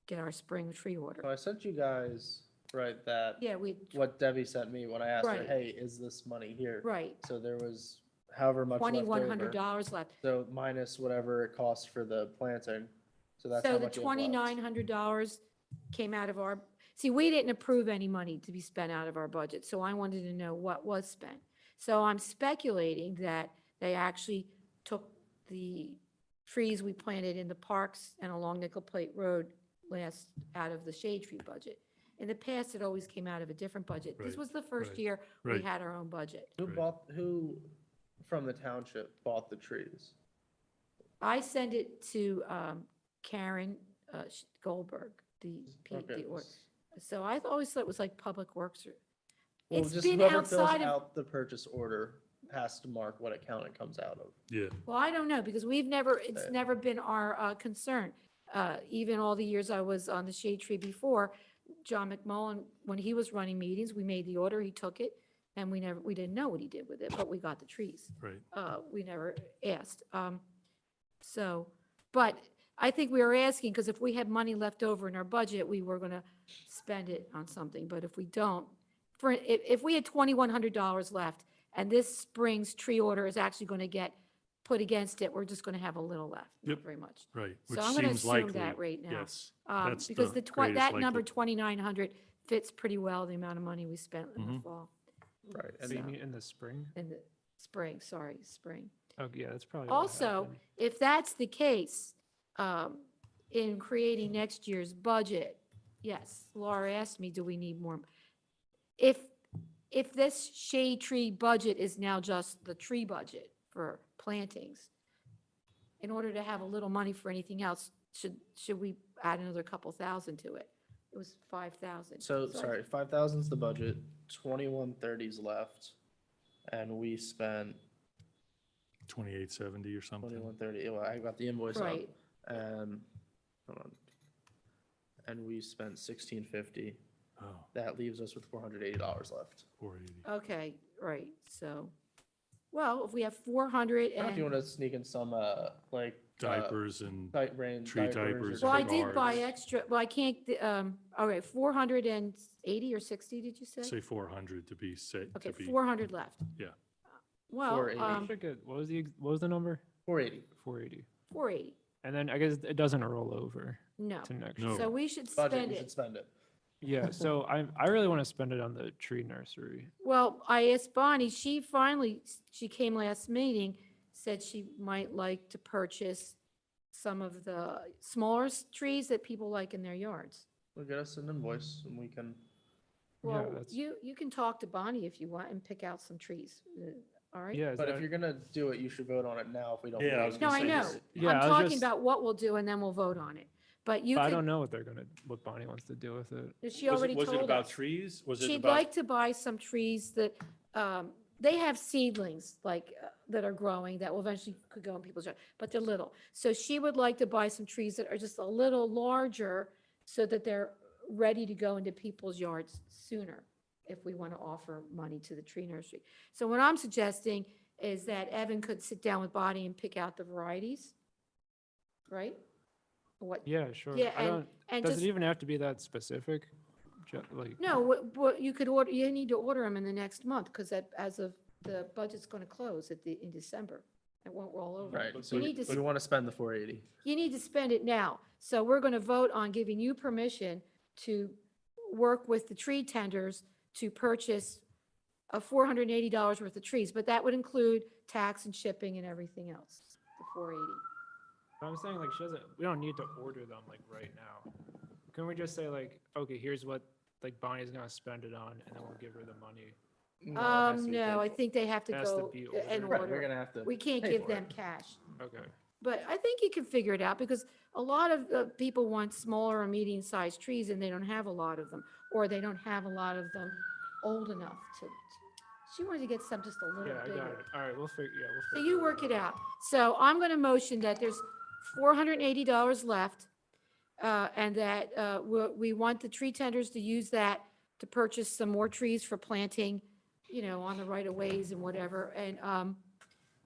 get our spring tree So order? I sent you guys, right, that, Yeah, what Debbie sent me when I asked her, Right. hey, is this money here? right, So there was however much left over. $2,100 left. So minus whatever it costs for the planting. So that's how So the much you have left. $2,900 came out of our, see, we didn't approve any money to be spent out of our budget, so I wanted to know what was spent. So I'm speculating that they actually took the trees we planted in the parks and along Nickel Plate Road out of the shade tree budget. In the past, it always came out of a different budget. This Right, was the first right, year we right. had our own budget. Who from the township bought the trees? I send it to Karen Goldberg, the Okay. or, so I always thought it was like Public Works or, Well, it's just been whoever fills outside of, out the purchase order has to mark what account it comes out of. Yeah, well, I don't know, because it's never been our concern. Even all the years I was on the shade tree before, John McMullen, when he was running meetings, we made the order, he took it, and we didn't know what he did with it, but we got the trees. right. We never asked. So, but I think we were asking, because if we had money left over in our budget, we were gonna spend it on something, but if we don't, if we had $2,100 left, and this spring's tree order is actually gonna get put against it, we're just gonna have a little left, not Yep. very much. Right, So which I'm gonna seems assume likely. that right now. Yes. That's Because the that greatest number, likely- 2,900, fits pretty well the amount of money we spent in the Mhm. fall, Right. So you So- mean in the spring? in the spring, spring. Oh, yeah, that's probably what Also, happened. if that's the case, in creating next year's budget, yes, Laura asked me, do we need more? If this shade tree budget is now just the tree budget for plantings, in order to have a little money for anything else, should we add another couple thousand to it? It was 5,000. So, I- sorry, 5,000's the budget, 2130's left, and we spent 2870 or something. 2130, well, I got the invoice up. Right, And, hold on. And we spent 1650. Oh, That leaves us with $480 left. 480. okay, right, so, well, if we have 400 I don't know if you and, want to sneak in some, like. Diapers and, Rain tree diapers. diapers or well, I or did buy bars. extra, well, I can't, all right, 480 or 60, did you say? say 400 to be safe. Okay, 400 left. Yeah. Well, 480. Check it. What was the number? 480. 480. 480, And then I guess it doesn't roll over no. to next No. year. So we should Budget, spend we should it. spend it. Yeah, so I really want to spend it on the tree nursery. Well, I asked Bonnie, she came last meeting, said she might like to purchase some of the smaller trees that people like in their yards. We'll get us an invoice and we can, Yeah, Well, that's- you can talk to Bonnie if you want and pick out some trees, all right? Yeah, is but if that- you're gonna do it, you should vote on it now if we don't. Yeah, I vote. was No, gonna I say know. this- Yeah, I'm I was talking just- about what we'll do and then we'll vote on it. But you But I could, don't know what Bonnie wants to do with it. she already told us. Was it about trees? Was it She'd about? like to buy some trees that, they have seedlings, like, that are growing, that will eventually could go in people's yard, but they're little. So she would like to buy some trees that are just a little larger, so that they're ready to go into people's yards sooner, if we want to offer money to the tree nursery. So what I'm suggesting is that Evan could sit down with Bonnie and pick out the varieties, right? What, Yeah, sure. Yeah, I don't, and does just. it even have to be that specific? Like, No, what you could order, you need to order them in the next month, because as of, the budget's going to close in December. It won't roll over. Right, But so you need to we want to spend the 480. You need to spend it now. So we're going to vote on giving you permission to work with the tree tenders to purchase $480 worth of trees, but that would include tax and shipping and everything else, the 480. but I'm saying like we don't need to order them like right now. Can we just say like, okay, here's what like Bonnie's gonna spend it on, and then we'll give her the money? No, it has to be No, I paid for. think they have to Has to go be and ordered. Right, we're order. gonna have to. We can't pay give for them it. cash. Okay. But I think you can figure it out, because a lot of people want smaller or medium-sized trees and they don't have a lot of them, or they don't have a lot of them old enough to, she wanted to get some just a little Yeah, I bigger. got it. All right, we'll figure. Yeah, we'll So figure. you work it out. So I'm going to motion that there's $480 left, and that we want the tree tenders to use that to purchase some more trees for planting, on the right of ways and whatever. And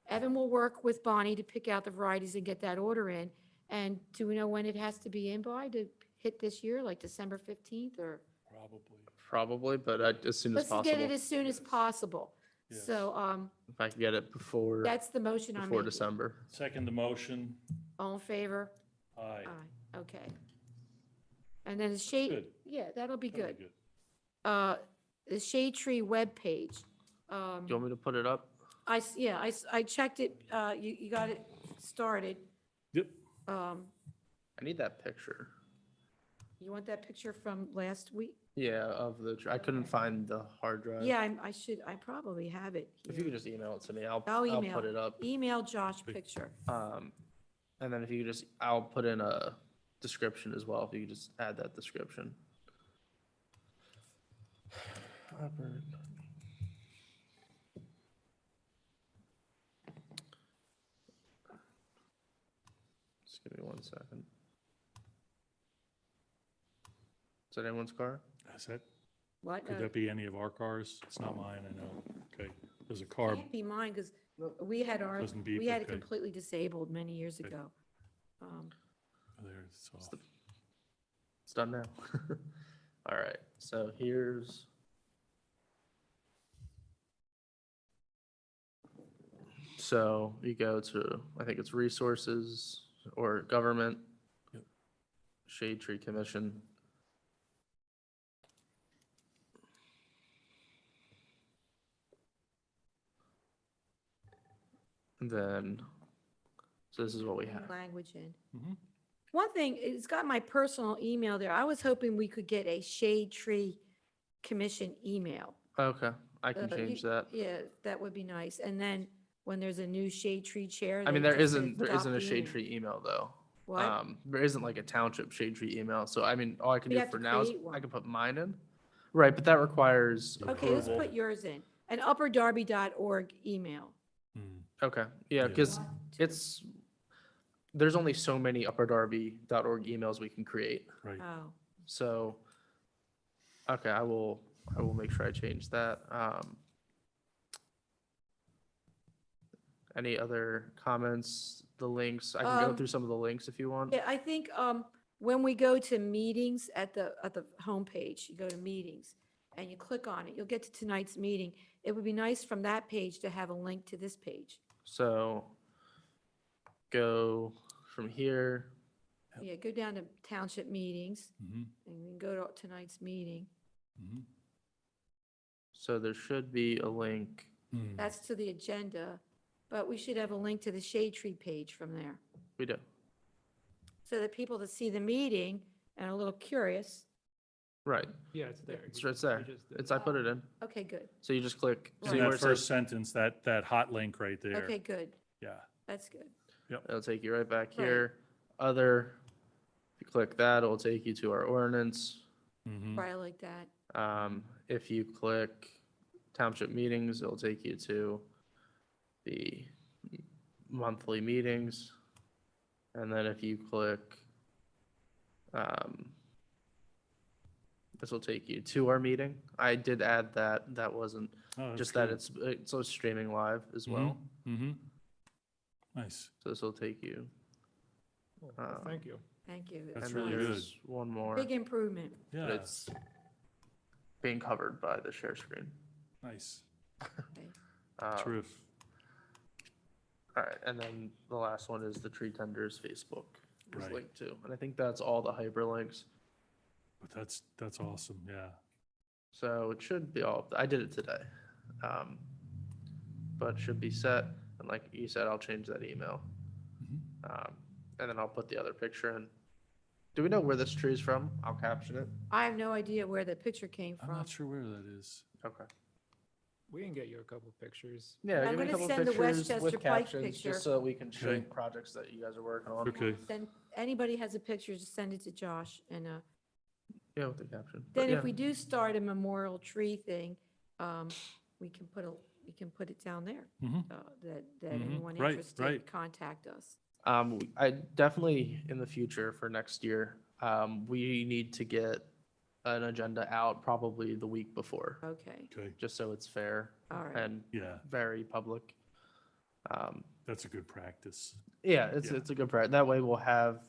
Evan will work with Bonnie to pick out the varieties and get that order in. And do we know when it has to be in by to hit this year, like December 15th, or? Probably. Probably, but as soon as Let's get it possible. as soon as possible. Yes. So If I can get it before, that's the motion I'm before making. December. Second the motion. All in favor? Aye. Aye, okay. And then the shade, Good. yeah, that'll be That'll good. The Shade Tree webpage. Do you want me to put it up? I checked it, you got it started. Yep. I need that picture. You want that picture from last week? Yeah, of I couldn't find the hard drive. Yeah, I probably have it If you here. could just email it to me, I'll email. put it up. Email Josh picture. And then if you could just, I'll put in a description as well, if you could just add that description. Just give me 1 second. Is that anyone's car? Is that, What? could that be any of our cars? It's not mine, I know. Okay. There's a car. Can't be mine, because we had Doesn't beep, we had it okay. completely disabled many years Okay. ago. so. It's done now. All right, so here's. So you go to, I think it's resources or government. Yep. Shade Tree Commission. And then, so this is what we have. Language in. Mhm. One thing, it's got my personal email there. I was hoping we could get a Shade Tree Commission email. Okay, I can You- change that. Yeah, that would be nice. And then when there's a new Shade Tree chair. I mean, they there just say isn't a "Adopt Shade the Tree email though. What? There isn't like a township Shade Tree email, so I mean, all I can We do have for to now is create one. I can put mine in. Right, but that requires Okay, let's approval. put yours in. An upperdarby.org email. Mm, Okay, yeah, Yeah. because it's, there's only so many upperdarby.org emails we can create, Right. Oh, so. Okay, I will make sure I change that. Any other comments, the links? I can go Um, through some of the links if you want. yeah, I think, when we go to meetings at the homepage, you go to meetings and you click on it, you'll get to tonight's meeting. It would be nice from that page to have a link to this page. So go from here, Yep. Yeah, go down to township meetings Mhm, and we can go to tonight's meeting. mhm. so there should be a link. Mm. That's to the agenda, but we should have a link to the Shade Tree page from there. We do, So that people that see the meeting and are a little curious, right, Yeah, it's there. it's We- it's there. we just did It's, it. I put it in. okay, good. So you just click, Right. see In where that it first says, sentence, that hot link right there. Okay, good. Yeah. That's good. it'll take you right back Right. here. Other, if you click that, it'll take you to our ordinance. Mhm. Right, like that. If you click township meetings, it'll take you to the monthly meetings. And then if you click, this will take you to our meeting. I did add that, that wasn't, Oh, that's just that good. it's so streaming live as well. Mm-hmm. Nice. So this will take you. Well, thank you. Thank you. That's And It's then really nice. good. there's one more, Big improvement. but Yeah, it's being covered by the share screen. nice. Okay. Terrific. All right, and then the last one is the Tree Tenders Facebook is Right. linked to, and I think that's all the hyperlinks. But that's awesome. Yeah. So it should be all, I did it today. But it should be set, and like you said, I'll change that email. Mhm. And then I'll put the other picture in. Do we know where this tree is from? I'll caption it. I have no idea where the picture came I'm from. not sure where that is. Okay. We can get you a couple pictures. Yeah, I'm give me a gonna couple send the pictures Westchester with Pike captions, picture. just so that we can show Okay. projects that you guys are working on. Okay. Then anybody has a picture, just send it to Josh. And Yeah, with the caption. But then yeah. if we do start a memorial tree thing, we can put it down there. Mhm. That Mhm. anyone Right, interested, right. contact us. I definitely, in the future for next year, we need to get an agenda out probably the week before, Okay, Okay. just so it's fair all right. and Yeah, very public. that's a good practice. Yeah, it's Yeah. it's a good practice. That way we'll have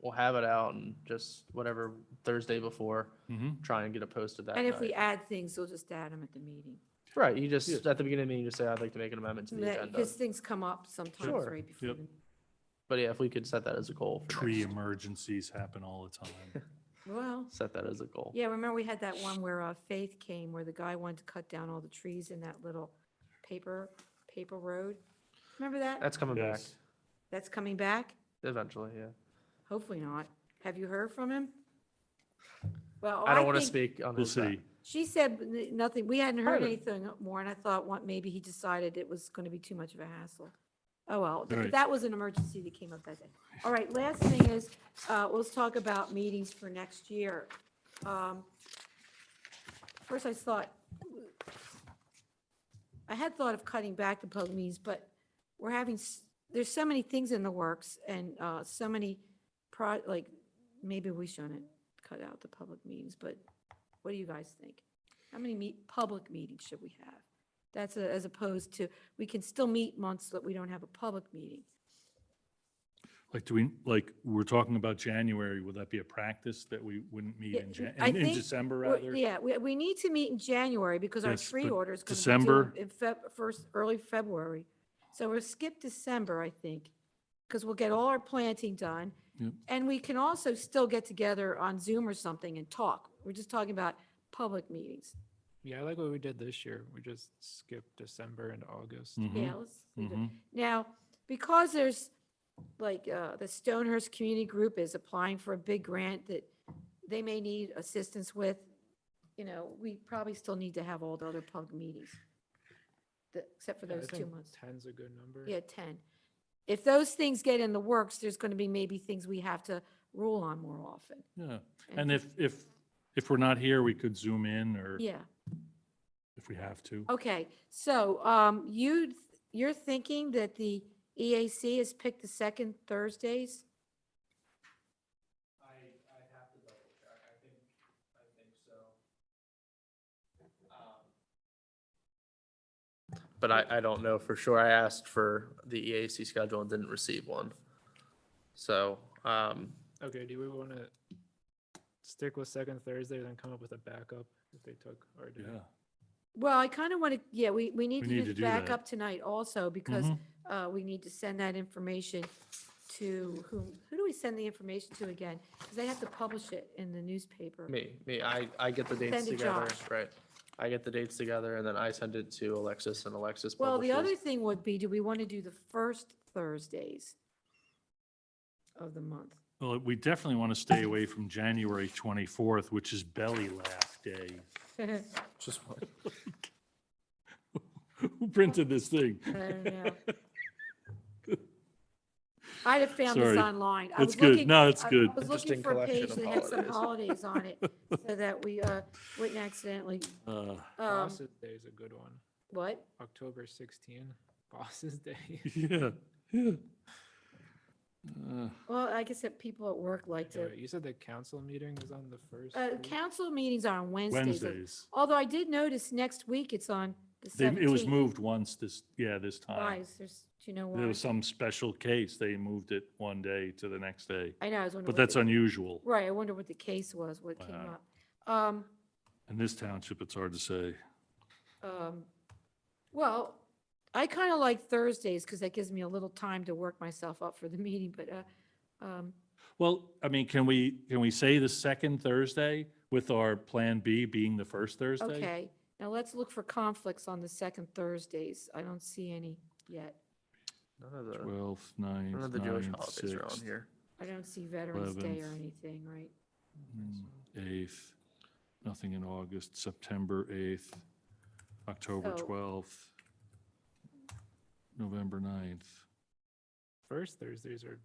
it out and just whatever Thursday before, Mm-hmm. try and get it posted that And if we night. add things, we'll just add them at the meeting. Right, you just, Yeah. at the beginning, you just say, I'd like to make an amendment to the agenda. Because things come up sometimes Sure. right before. Yep. But yeah, if we could set that as a goal. for Tree next- emergencies happen all the time. Well, Set that as a goal. yeah, remember we had that one where Faith came, where the guy wanted to cut down all the trees in that little paper road? Remember that? That's coming back Yes. That's coming back? eventually, yeah. Hopefully not. Have you heard from him? Well, I don't want to think speak on We'll his behalf. see. She said nothing, we hadn't heard Private. anything more, and I thought, what, maybe he decided it was gonna be too much of a hassle. Oh, well, Right. that was an emergency that came up that day. All right, last thing is, let's talk about meetings for next year. First, I had thought of cutting back the public meetings, but we're having, there's so many things in the works, and so many, like, maybe we shouldn't cut out the public meetings, but what do you guys think? How many public meetings should we have? That's as opposed to, we can still meet months that we don't have a public meeting. Like, do we, like, we're talking about January, would that be a practice that we wouldn't meet Yeah, in I in think December Well, rather? Yeah, we need to meet in January because our Yes, tree but order is going to be December? due in early February. So we'll skip December, I think, because we'll get all our planting done. Yep. And we can also still get together on Zoom or something and talk. We're just talking about public meetings. Yeah, I like what we did this year. We just skipped December and August. Mhm, Yeah, let's leave it. mhm. Now, because there's, like, the Stonehurst Community Group is applying for a big grant that they may need assistance with, we probably still need to have all the other public meetings, except for Yeah, I those 2 think months. 10's a good number. Yeah, 10. If those things get in the works, there's going to be maybe things we have to rule on more often. Yeah, and if we're not here, we could Zoom in or Yeah, if we have to. okay. So you're thinking that the EAC has picked the second Thursdays? I'd have to double check. I think so. But I don't know for sure. I asked for the EAC schedule and didn't receive one. So, Okay, do we want to stick with second Thursday, then come up with a backup if they took our day? Yeah. Well, I kind of want to, yeah, we need We to need do to the do that. backup tonight also because Mhm. we need to send that information to who do we send the information to again? Because they have to publish it in the newspaper. I get the dates Send to together, Josh. right? I get the dates together and then I send it to Alexis and Alexis Well, the other publishes. thing would be, do we want to do the first Thursdays of the month? Well, we definitely want to stay away from January 24th, which is Belly Laugh Day. Just Who printed this thing? I don't know. I'd have found this Sorry. online. I That's was good. looking- No, it's I good. was looking Interesting for a collection page of that had some holidays. holidays on it so that we wouldn't accidentally, Bosses Day is a good one. what? October 16, Bosses Day. Yeah, yeah. Well, I guess that people at work like Yeah, to, wait, you said the council meeting is on the first? week? council meetings are on Wednesdays. Wednesdays. Although I did notice next week it's on the It was 17th. moved once this Why? time. Do you know There why? was some special case. They moved it one day to the next day. I know, I was wondering. But what that's the- unusual. Right, I wonder what the case was, what came Wow. up. In this township, it's hard to say. Well, I kind of like Thursdays because that gives me a little time to work myself up for the meeting, but, Well, I mean, can we say the second Thursday with our Plan B being the first Thursday? okay. Now let's look for conflicts on the second Thursdays. I don't see any yet. none of the 12th, none 9th, of the Jewish 9th, holidays are on 6th, here. I don't see Veterans Day or 11th. anything, right? 8th, nothing in August, September 8th, October So- 12th, November 9th. First Thursdays are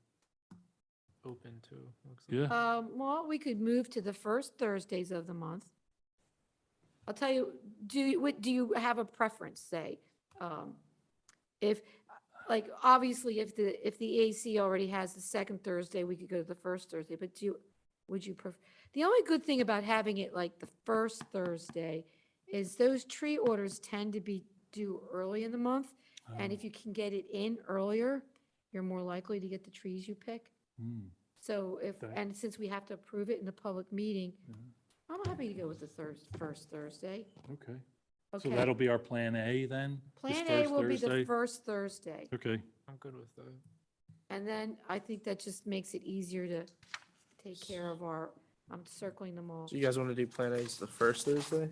open too. looks like. Yeah, Well, we could move to the first Thursdays of the month. I'll tell you, do you have a preference, say? If, like, obviously, if the AC already has the second Thursday, we could go to the first Thursday, but would you prefer? The only good thing about having it like the first Thursday is those tree orders tend to be due early in the month. And if you can get it in earlier, you're more likely to get the trees you pick. Hmm, So Okay. and since we have to approve it in the public meeting, Mhm. I'm happy to go with the first Thursday. okay. So Okay. that'll be our Plan A then? this Plan A first will be the Thursday? first Thursday. Okay, I'm good with that. And then I think that just makes it easier to take care of I'm circling them all. So you guys want to do Plan A's the first Thursday?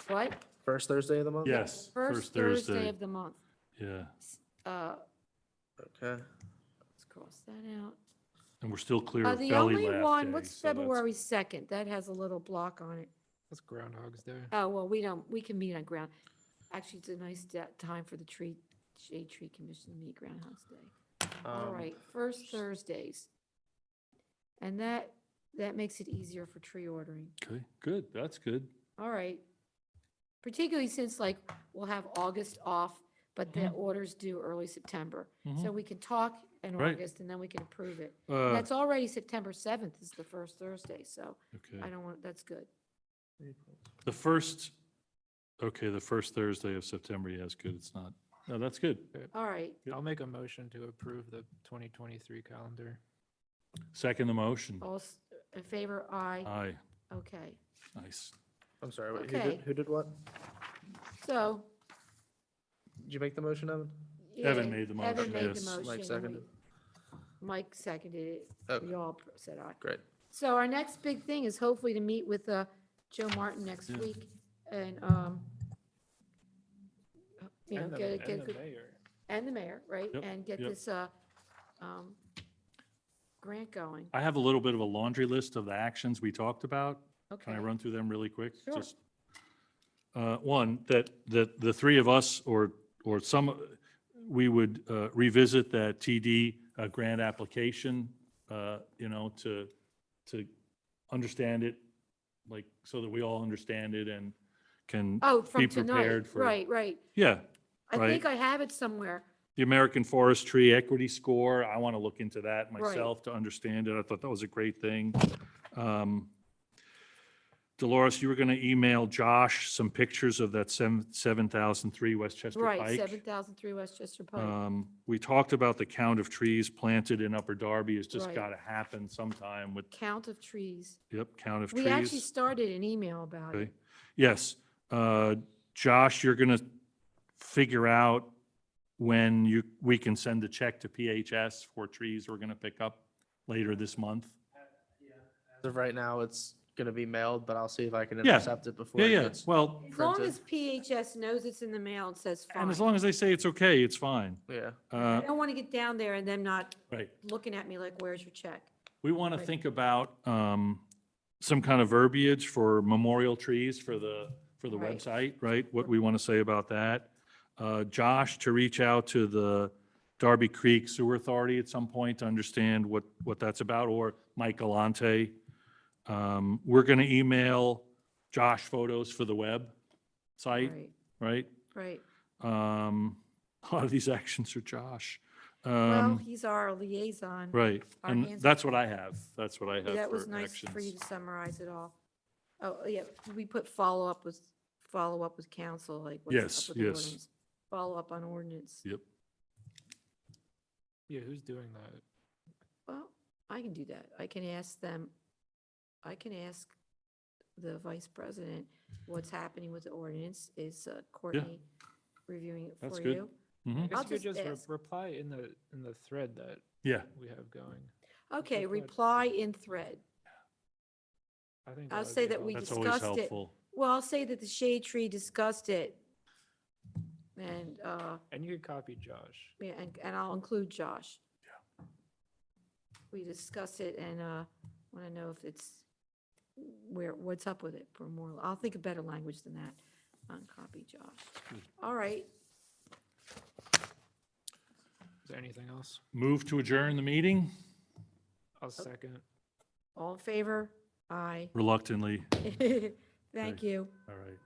What? First Thursday of the month? yes, First Thursday of the month. Yeah, Okay. Let's cross that out. and we're still clear of The Belly only Laugh one, Day, what's so that's- February 2nd? That has a little block on it. That's Groundhog's Day. Oh, well, we can meet on ground. Actually, it's a nice time for the Shade Tree Commission to meet Groundhog's Day. All right, first Thursdays. And that makes it easier for tree ordering. Okay, good, that's good. All right. Particularly since like we'll have August off, but the orders due early September. So we can talk in Right. August and then we can approve it. Uh, And that's already September 7th is the first Thursday, so Okay. I don't want, that's good. The first Thursday of September, yeah, it's good, it's not, no, that's good. All right, I'll make a motion to approve the 2023 calendar. Second the motion. All in favor? Aye. Aye. Okay. Nice. I'm sorry, wait, Okay. who did what? So. Did you make the motion, Evan? Evan yeah, made the Evan motion, made the yes. motion. Mike and seconded. Mike seconded it. Okay. We all said aye. Great. So our next big thing is hopefully to meet with Joe Martin next Yeah. week and, you know, And the- get, and get, the good- mayor. and the mayor, right? Yep, And get yep. this, grant going. I have a little bit of a laundry list of the actions we talked about. Can I Okay. run through them really quick? Sure. Just one, that the three of us or some, we would revisit that TD grant application, you know, to understand it, like, so that we all understand it and can Oh, be from tonight. prepared for. Right, right. Yeah, I Right. think I have it somewhere. the American Forestry Equity Score, I want to look into that Right. myself to understand it. I thought that was a great thing. Dolores, you were going to email Josh some pictures of that 7003 Westchester Right, Pike. 7003 Westchester Pike. We talked about the count of trees planted in Upper Darby. It's just Right. got to happen sometime with, Count of trees. yep, count of We actually trees. started an email about Okay. it. Yes. Josh, you're going to figure out when we can send a check to PHS for trees we're going to pick up later this month. As of right now, it's gonna be mailed, but I'll see if I can Yeah. intercept it before Yeah, it yeah. gets Well, As long printed. as PHS knows it's in the mail and says and as fine. long as they say it's okay, it's fine. Yeah. I don't want to get down there and them not Right. looking at me like, where's your check? We want to Right. think about some kind of verbiage for memorial trees for the Right. website, right? What we want to say about that. Josh, to reach out to the Darby Creek Sewer Authority at some point to understand what that's about, or Mike Galante. We're going to email Josh photos for the web site, Right, right? right. A lot of these actions are Josh. Well, he's our liaison. Right, our and hands- that's what I have. That's what I have That was for nice for you actions. to summarize it all. Oh, yeah, we put follow up with council, like what's Yes, up with the yes. ordinance. Follow up on ordinance. Yep. Yeah, who's doing that? Well, I can do that. I can ask the vice president what's happening with the ordinance. Is Courtney reviewing it That's for good. you? Mhm. I guess I'll you could just just ask. reply in the thread that Yeah, we have going. Okay, reply to reply in thread. I think I'll would say be that we that's helpful. always discussed it. helpful. Well, I'll say that the shade tree discussed it. And, And you could copy Josh. yeah, and I'll include Josh. We discussed it and, want to know if it's, what's up with it for more, I'll think of better language than that. Copy Josh. All right, Is there anything else? Move to adjourn the meeting I'll second. all in favor? Aye. reluctantly. Thank you. All right.